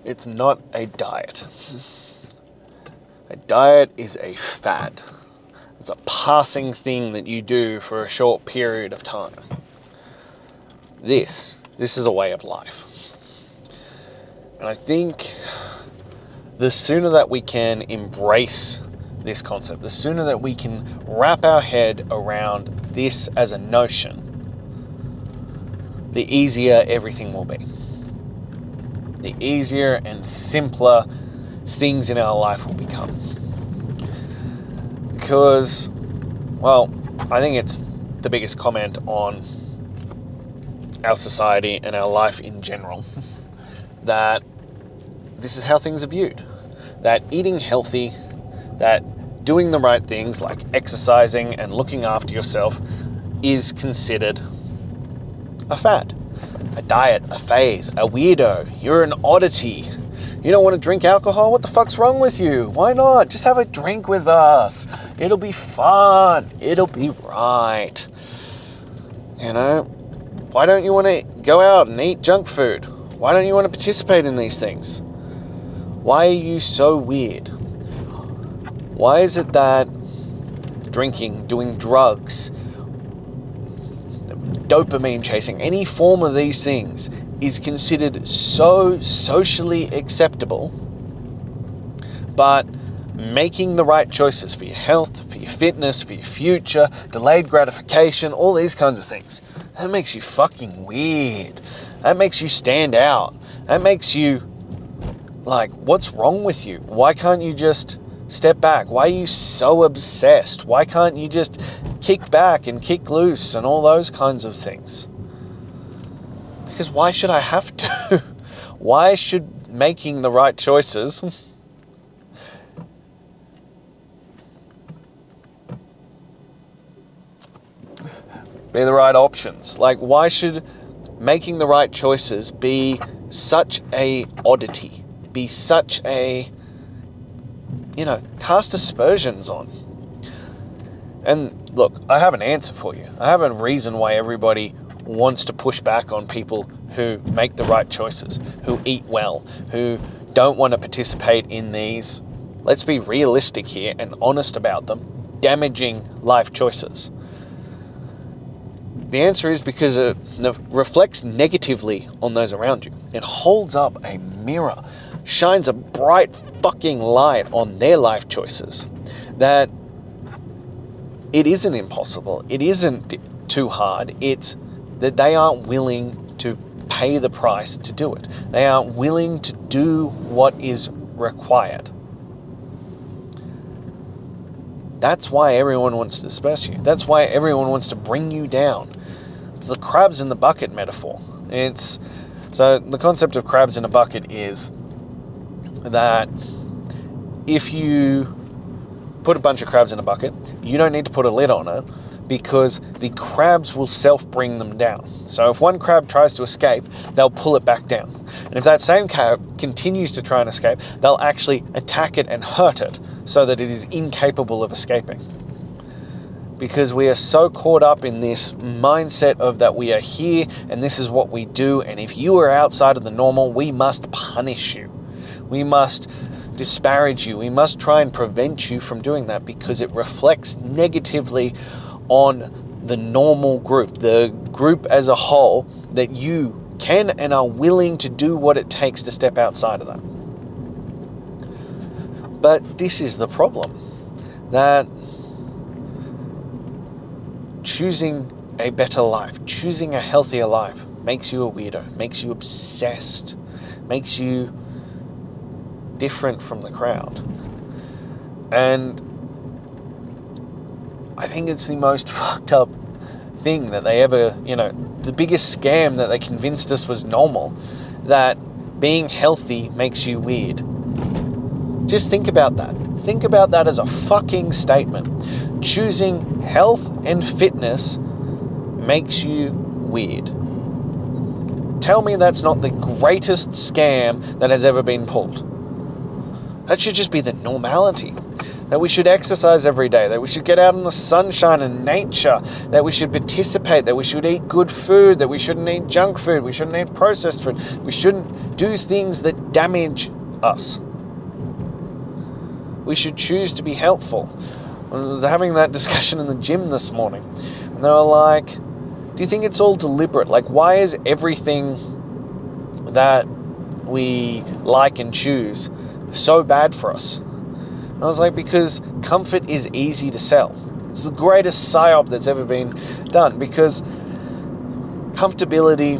It's not a diet. A diet is a fad. It's a passing thing that you do for a short period of time. This is a way of life. And I think the sooner that we can embrace this concept, the sooner that we can wrap our head around this as a notion, the easier everything will be. The easier and simpler things in our life will become. Because, well, I think it's the biggest comment on our society and our life in general that this is how things are viewed. That eating healthy, that doing the right things like exercising and looking after yourself is considered a fad, a diet, a phase, a weirdo. You're an oddity. You don't want to drink alcohol? What the fuck's wrong with you? Why not? Just have a drink with us. It'll be fun. It'll be right. You know, why don't you want to go out and eat junk food? Why don't you want to participate in these things? Why are you so weird? Why is it that drinking, doing drugs, dopamine chasing, any form of these things is considered so socially acceptable, but making the right choices for your health, for your fitness, for your future, delayed gratification, all these kinds of things, that makes you fucking weird. That makes you stand out. That makes you like, what's wrong with you? Why can't you just step back? Why are you so obsessed? Why can't you just kick back and kick loose and all those kinds of things? Because why should I have to? Why should making the right choices be the right options? Like, why should making the right choices be such a oddity? Be such a, cast aspersions on? And look, I have an answer for you. I have a reason why everybody wants to push back on people who make the right choices, who eat well, who don't want to participate in these, let's be realistic here and honest about them, damaging life choices. The answer is because it reflects negatively on those around you. It holds up a mirror, shines a bright fucking light on their life choices, that it isn't impossible, it isn't too hard, it's that they aren't willing to pay the price to do it. They aren't willing to do what is required. That's why everyone wants to disperse you. That's why everyone wants to bring you down. It's the crabs in the bucket metaphor. So the concept of crabs in a bucket is that if you put a bunch of crabs in a bucket, you don't need to put a lid on it, because the crabs will self-bring them down. So if one crab tries to escape, they'll pull it back down. And if that same crab continues to try and escape, they'll actually attack it and hurt it so that it is incapable of escaping. Because we are so caught up in this mindset of that we are here and this is what we do, and if you are outside of the normal, we must punish you. We must disparage you. We must try and prevent you from doing that, because it reflects negatively on the normal group, the group as a whole, that you can and are willing to do what it takes to step outside of that. But this is the problem, that choosing a better life, choosing a healthier life, makes you a weirdo, makes you obsessed, makes you different from the crowd. And I think it's the most fucked up thing that they ever, the biggest scam that they convinced us was normal, that being healthy makes you weird. Just think about that. Think about that as a fucking statement. Choosing health and fitness makes you weird. Tell me that's not the greatest scam that has ever been pulled. That should just be the normality. That we should exercise every day, that we should get out in the sunshine and nature, that we should participate, that we should eat good food, that we shouldn't eat junk food, we shouldn't eat processed food, we shouldn't do things that damage us. We should choose to be helpful. I was having that discussion in the gym this morning, and they were like, do you think it's all deliberate? Like, why is everything that we like and choose so bad for us? And I was like, because comfort is easy to sell. It's the greatest psyop that's ever been done, because comfortability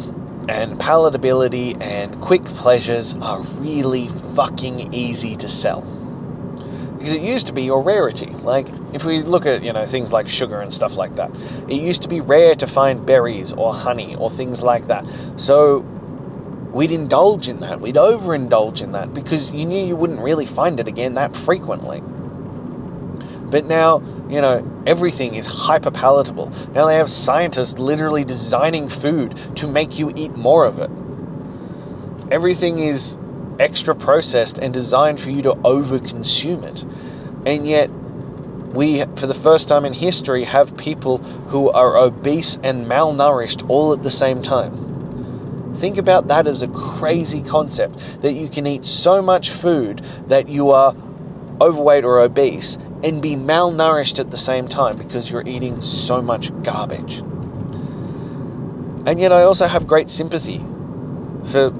and palatability and quick pleasures are really fucking easy to sell. Because it used to be your rarity. Like, if we look at, things like sugar and stuff like that, it used to be rare to find berries or honey or things like that. So we'd indulge in that. We'd overindulge in that because you knew you wouldn't really find it again that frequently. But now, everything is hyper palatable. Now they have scientists literally designing food to make you eat more of it. Everything is extra processed and designed for you to over-consume it. And yet, we, for the first time in history, have people who are obese and malnourished all at the same time. Think about that as a crazy concept, that you can eat so much food that you are overweight or obese and be malnourished at the same time because you're eating so much garbage. And yet I also have great sympathy for,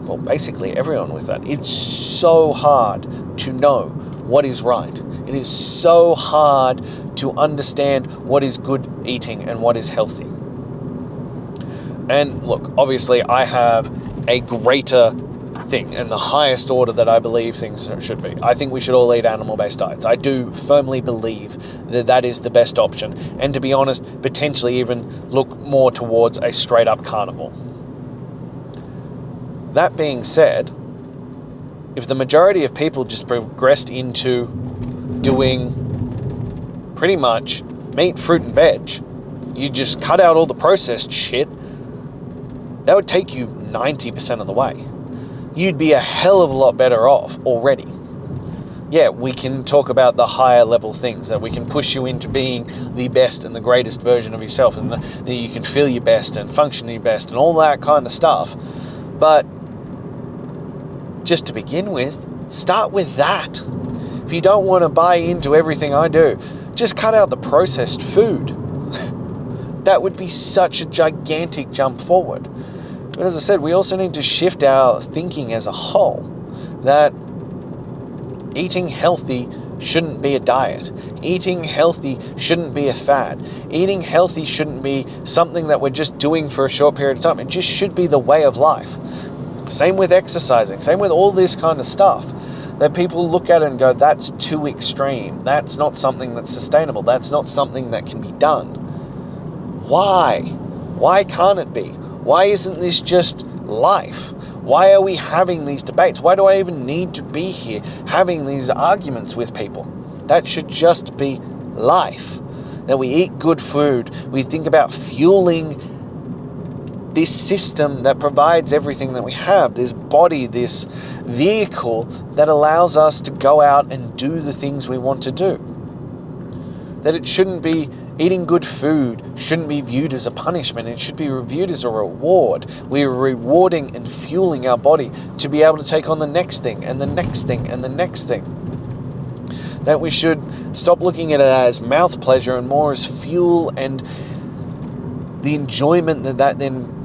well, basically everyone with that. It's so hard to know what is right. It is so hard to understand what is good eating and what is healthy. And look, obviously I have a greater thing and the highest order that I believe things should be. I think we should all eat animal-based diets. I do firmly believe that that is the best option. And to be honest, potentially even look more towards a straight-up carnivore. That being said, if the majority of people just progressed into doing pretty much meat, fruit, and veg, you just cut out all the processed shit, that would take you 90% of the way. You'd be a hell of a lot better off already. Yeah, we can talk about the higher level things, that we can push you into being the best and the greatest version of yourself, and that you can feel your best and function your best and all that kind of stuff. But just to begin with, start with that. If you don't want to buy into everything I do, just cut out the processed food. That would be such a gigantic jump forward. But as I said, we also need to shift our thinking as a whole, that eating healthy shouldn't be a diet. Eating healthy shouldn't be a fad. Eating healthy shouldn't be something that we're just doing for a short period of time. It just should be the way of life. Same with exercising, same with all this kind of stuff, that people look at it and go, that's too extreme. That's not something that's sustainable. That's not something that can be done. Why? Why can't it be? Why isn't this just life? Why are we having these debates? Why do I even need to be here having these arguments with people? That should just be life. That we eat good food. We think about fueling this system that provides everything that we have, this body, this vehicle that allows us to go out and do the things we want to do. That it shouldn't be, eating good food shouldn't be viewed as a punishment. It should be viewed as a reward. We're rewarding and fueling our body to be able to take on the next thing and the next thing and the next thing. That we should stop looking at it as mouth pleasure and more as fuel and the enjoyment that then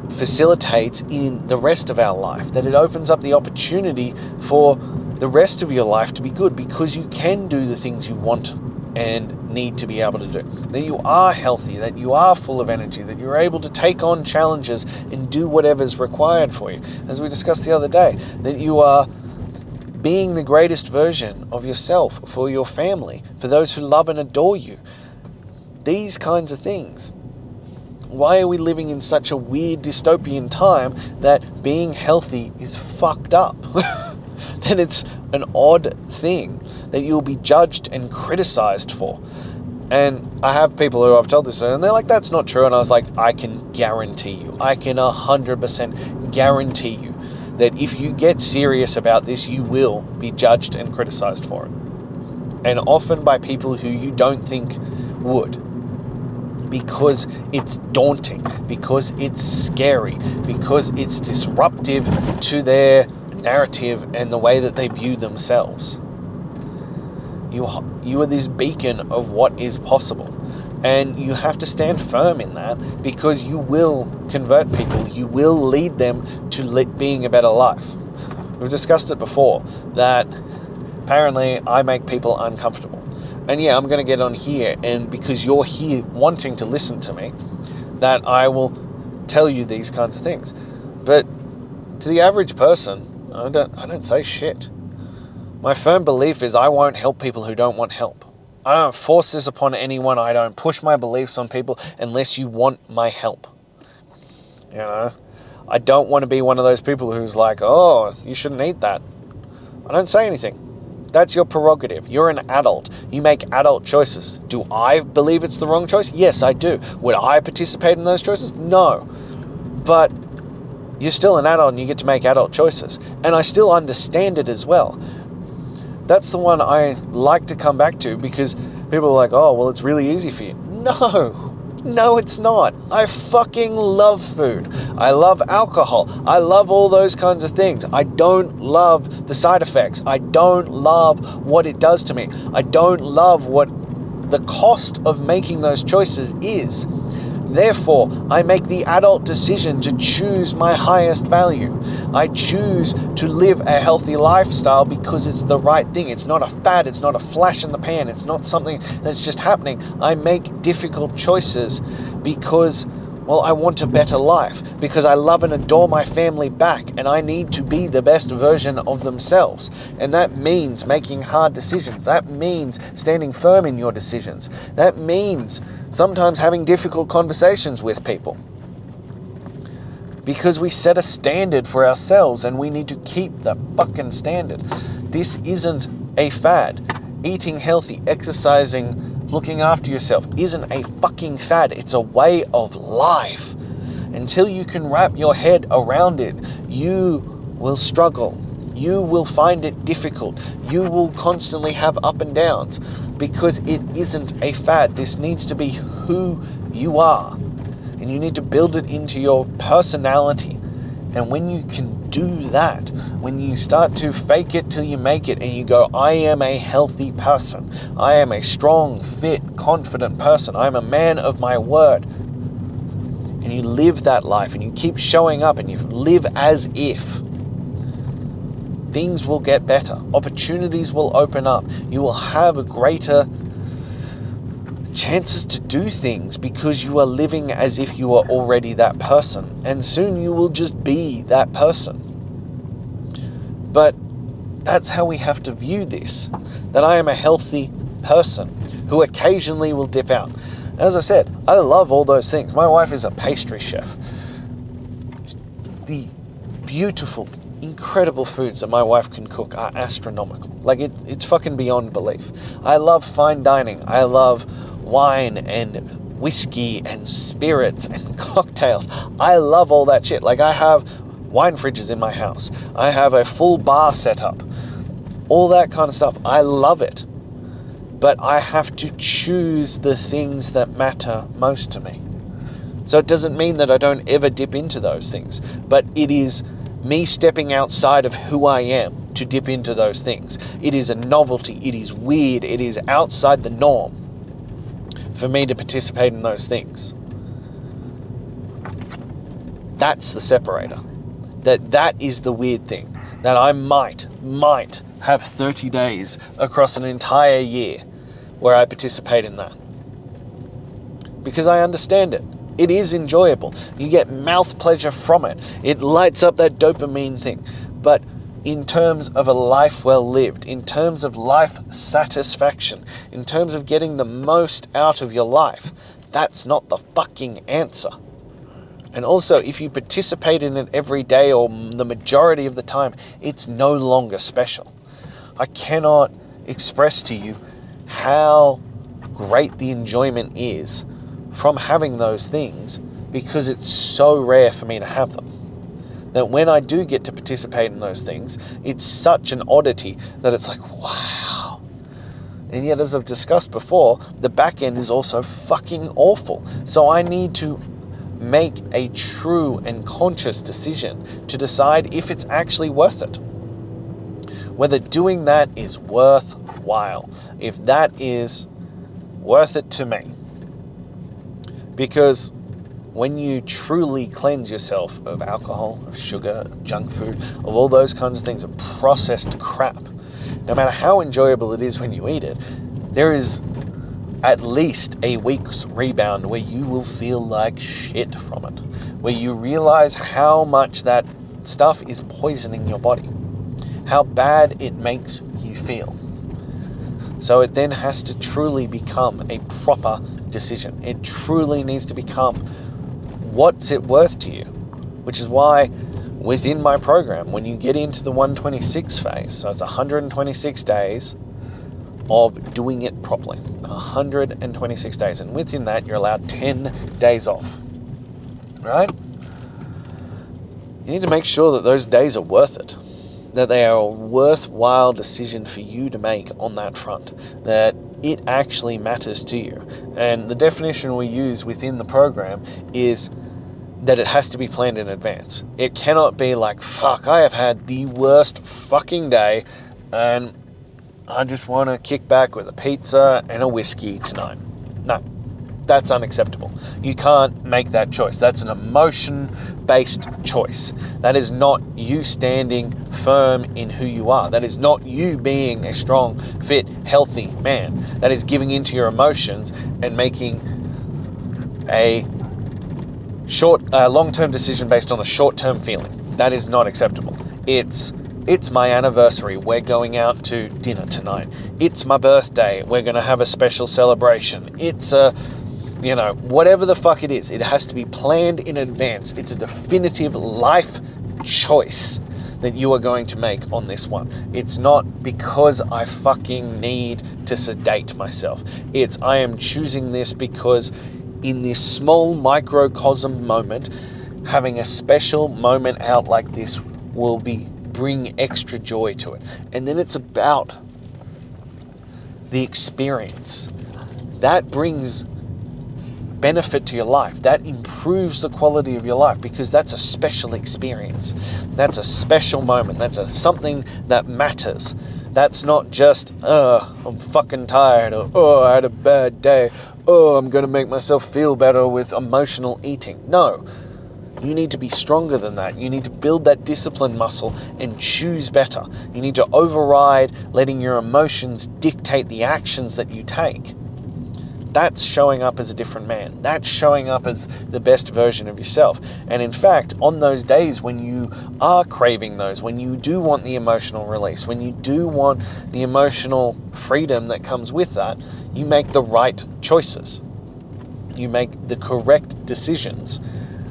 facilitates in the rest of our life. That it opens up the opportunity for the rest of your life to be good, because you can do the things you want and need to be able to do. That you are healthy, that you are full of energy, that you're able to take on challenges and do whatever's required for you. As we discussed the other day, that you are being the greatest version of yourself for your family, for those who love and adore you. These kinds of things. Why are we living in such a weird dystopian time that being healthy is fucked up? That it's an odd thing that you'll be judged and criticized for. And I have people who I've told this to, and they're like, that's not true. And I was like, I can guarantee you, I can 100% guarantee you that if you get serious about this, you will be judged and criticized for it. And often by people who you don't think would. Because it's daunting, because it's scary, because it's disruptive to their narrative and the way that they view themselves. You are this beacon of what is possible. And you have to stand firm in that, because you will convert people. You will lead them to being a better life. We've discussed it before, that apparently I make people uncomfortable. And yeah, I'm going to get on here, and because you're here wanting to listen to me, that I will tell you these kinds of things. But to the average person, I don't say shit. My firm belief is I won't help people who don't want help. I don't force this upon anyone. I don't push my beliefs on people unless you want my help. You know, I don't want to be one of those people who's like, oh, you shouldn't eat that. I don't say anything. That's your prerogative. You're an adult. You make adult choices. Do I believe it's the wrong choice? Yes, I do. Would I participate in those choices? No. But you're still an adult and you get to make adult choices. And I still understand it as well. That's the one I like to come back to, because people are like, oh, well, it's really easy for you. No, it's not. I fucking love food. I love alcohol. I love all those kinds of things. I don't love the side effects. I don't love what it does to me. I don't love what the cost of making those choices is. Therefore, I make the adult decision to choose my highest value. I choose to live a healthy lifestyle because it's the right thing. It's not a fad. It's not a flash in the pan. It's not something that's just happening. I make difficult choices because, well, I want a better life, because I love and adore my family back, and I need to be the best version of themselves. And that means making hard decisions. That means standing firm in your decisions. That means sometimes having difficult conversations with people, because we set a standard for ourselves and we need to keep the fucking standard. This isn't a fad. Eating healthy, exercising, looking after yourself isn't a fucking fad. It's a way of life. Until you can wrap your head around it, you will struggle. You will find it difficult. You will constantly have up and downs, because it isn't a fad. This needs to be who you are, and you need to build it into your personality. And when you can do that, when you start to fake it till you make it, and you go, I am a healthy person. I am a strong, fit, confident person. I'm a man of my word. And you live that life, and you keep showing up, and you live as if, things will get better. Opportunities will open up. You will have a greater chances to do things, because you are living as if you are already that person, and soon you will just be that person. But that's how we have to view this, that I am a healthy person who occasionally will dip out. As I said, I love all those things. My wife is a pastry chef. The beautiful, incredible foods that my wife can cook are astronomical. Like, it's fucking beyond belief. I love fine dining. I love wine and whiskey and spirits and cocktails. I love all that shit. Like, I have wine fridges in my house. I have a full bar set up. All that kind of stuff. I love it. But I have to choose the things that matter most to me. So it doesn't mean that I don't ever dip into those things, but it is me stepping outside of who I am to dip into those things. It is a novelty. It is weird. It is outside the norm for me to participate in those things. That's the separator. That is the weird thing. That I might have 30 days across an entire year where I participate in that. Because I understand it. It is enjoyable. You get mouth pleasure from it. It lights up that dopamine thing. But in terms of a life well lived, in terms of life satisfaction, in terms of getting the most out of your life, that's not the fucking answer. And also, if you participate in it every day or the majority of the time, it's no longer special. I cannot express to you how great the enjoyment is from having those things, because it's so rare for me to have them. that when I do get to participate in those things, it's such an oddity that it's like, wow. And yet, as I've discussed before, the back end is also fucking awful. So I need to make a true and conscious decision to decide if it's actually worth it. Whether doing that is worthwhile. If that is worth it to me. Because when you truly cleanse yourself of alcohol, of sugar, of junk food, of all those kinds of things, of processed crap, no matter how enjoyable it is when you eat it, there is at least a week's rebound where you will feel like shit from it, where you realize how much that stuff is poisoning your body, how bad it makes you feel. So it then has to truly become a proper decision. It truly needs to become, what's it worth to you? Which is why within my program, when you get into the 126 phase, so it's 126 days of doing it properly, 126 days. And within that, you're allowed 10 days off, right? You need to make sure that those days are worth it, that they are a worthwhile decision for you to make on that front, that it actually matters to you. And the definition we use within the program is that it has to be planned in advance. It cannot be like, fuck, I have had the worst fucking day and I just want to kick back with a pizza and a whiskey tonight. No, that's unacceptable. You can't make that choice. That's an emotion-based choice. That is not you standing firm in who you are. That is not you being a strong, fit, healthy man. That is giving into your emotions and making a long-term decision based on a short-term feeling. That is not acceptable. It's my anniversary. We're going out to dinner tonight. It's my birthday. We're going to have a special celebration. It's whatever the fuck it is, it has to be planned in advance. It's a definitive life choice that you are going to make on this one. It's not because I fucking need to sedate myself. It's I am choosing this because in this small microcosm moment, having a special moment out like this will bring extra joy to it. And then it's about the experience. That brings benefit to your life. That improves the quality of your life because that's a special experience. That's a special moment. That's something that matters. That's not just, I'm fucking tired, or I had a bad day, I'm going to make myself feel better with emotional eating. No, you need to be stronger than that. You need to build that discipline muscle and choose better. You need to override letting your emotions dictate the actions that you take. That's showing up as a different man. That's showing up as the best version of yourself. And in fact, on those days when you are craving those, when you do want the emotional release, when you do want the emotional freedom that comes with that, you make the right choices. You make the correct decisions.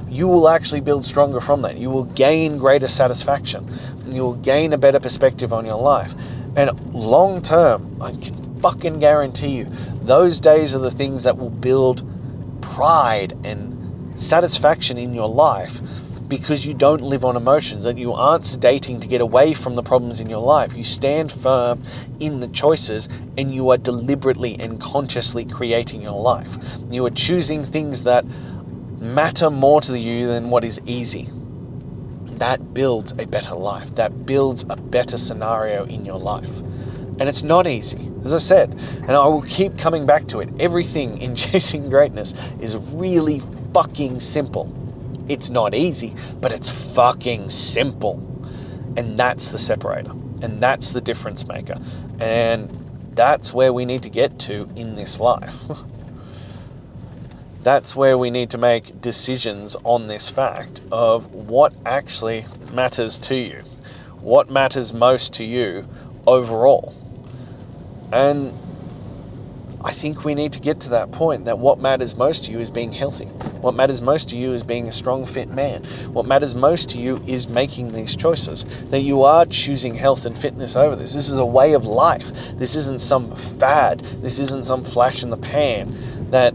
You will actually build stronger from that. You will gain greater satisfaction. You will gain a better perspective on your life. And long term, I can fucking guarantee you, those days are the things that will build pride and satisfaction in your life because you don't live on emotions and you aren't sedating to get away from the problems in your life. You stand firm in the choices and you are deliberately and consciously creating your life. You are choosing things that matter more to you than what is easy. That builds a better life. That builds a better scenario in your life. And it's not easy, as I said, and I will keep coming back to it. Everything in chasing greatness is really fucking simple. It's not easy, but it's fucking simple. And that's the separator. And that's the difference maker. And that's where we need to get to in this life. That's where we need to make decisions on this fact of what actually matters to you. What matters most to you overall. And I think we need to get to that point that what matters most to you is being healthy. What matters most to you is being a strong, fit man. What matters most to you is making these choices. That you are choosing health and fitness over this. This is a way of life. This isn't some fad. This isn't some flash in the pan. That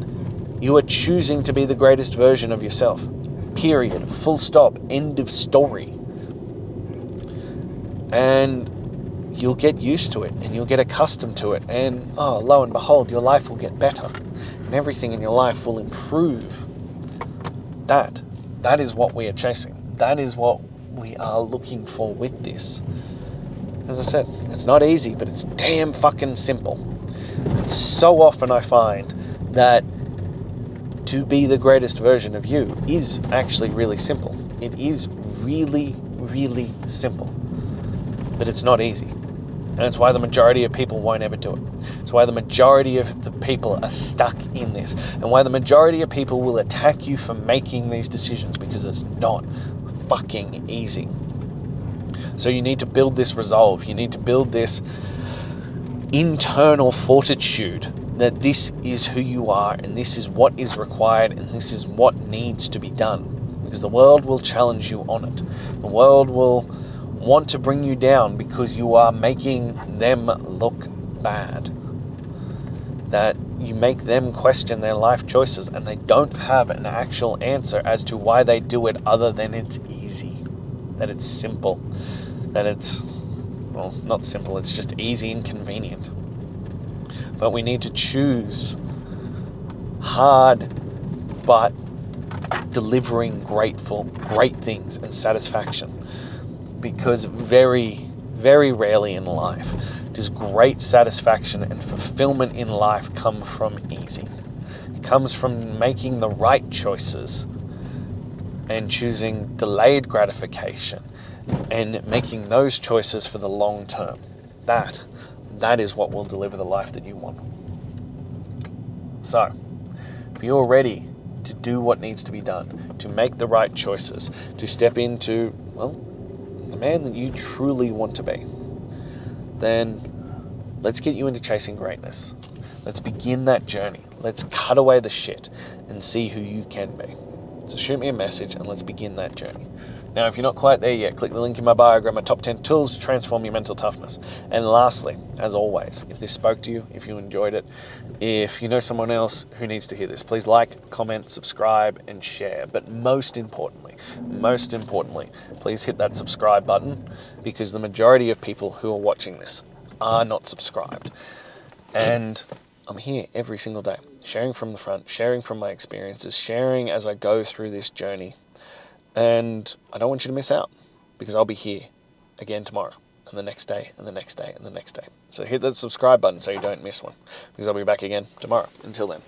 you are choosing to be the greatest version of yourself. Period. Full stop. End of story. And you'll get used to it, and you'll get accustomed to it, and lo and behold, your life will get better, and everything in your life will improve. That is what we are chasing. That is what we are looking for with this. As I said, it's not easy, but it's damn fucking simple. So often I find that to be the greatest version of you is actually really simple. It is really, really simple. But it's not easy. And it's why the majority of people won't ever do it. It's why the majority of the people are stuck in this. And why the majority of people will attack you for making these decisions, because it's not fucking easy. So you need to build this resolve. You need to build this internal fortitude that this is who you are, and this is what is required, and this is what needs to be done. Because the world will challenge you on it. The world will want to bring you down because you are making them look bad. That you make them question their life choices, and they don't have an actual answer as to why they do it other than it's easy. That it's simple. That it's, well, not simple, it's just easy and convenient. But we need to choose hard, but delivering great things and satisfaction. Because very, very rarely in life does great satisfaction and fulfillment in life come from easy. It comes from making the right choices and choosing delayed gratification and making those choices for the long term. That is what will deliver the life that you want. So, if you're ready to do what needs to be done, to make the right choices, to step into, well, the man that you truly want to be, then let's get you into chasing greatness. Let's begin that journey. Let's cut away the shit and see who you can be. So shoot me a message and let's begin that journey. Now, if you're not quite there yet, click the link in my bio, grab my top 10 tools to transform your mental toughness. And lastly, as always, if this spoke to you, if you enjoyed it, if you know someone else who needs to hear this, please like, comment, subscribe, and share. But most importantly, please hit that subscribe button, because the majority of people who are watching this are not subscribed. And I'm here every single day, sharing from the front, sharing from my experiences, sharing as I go through this journey. And I don't want you to miss out, because I'll be here again tomorrow, and the next day, and the next day, and the next day. So hit that subscribe button so you don't miss one, because I'll be back again tomorrow. Until then.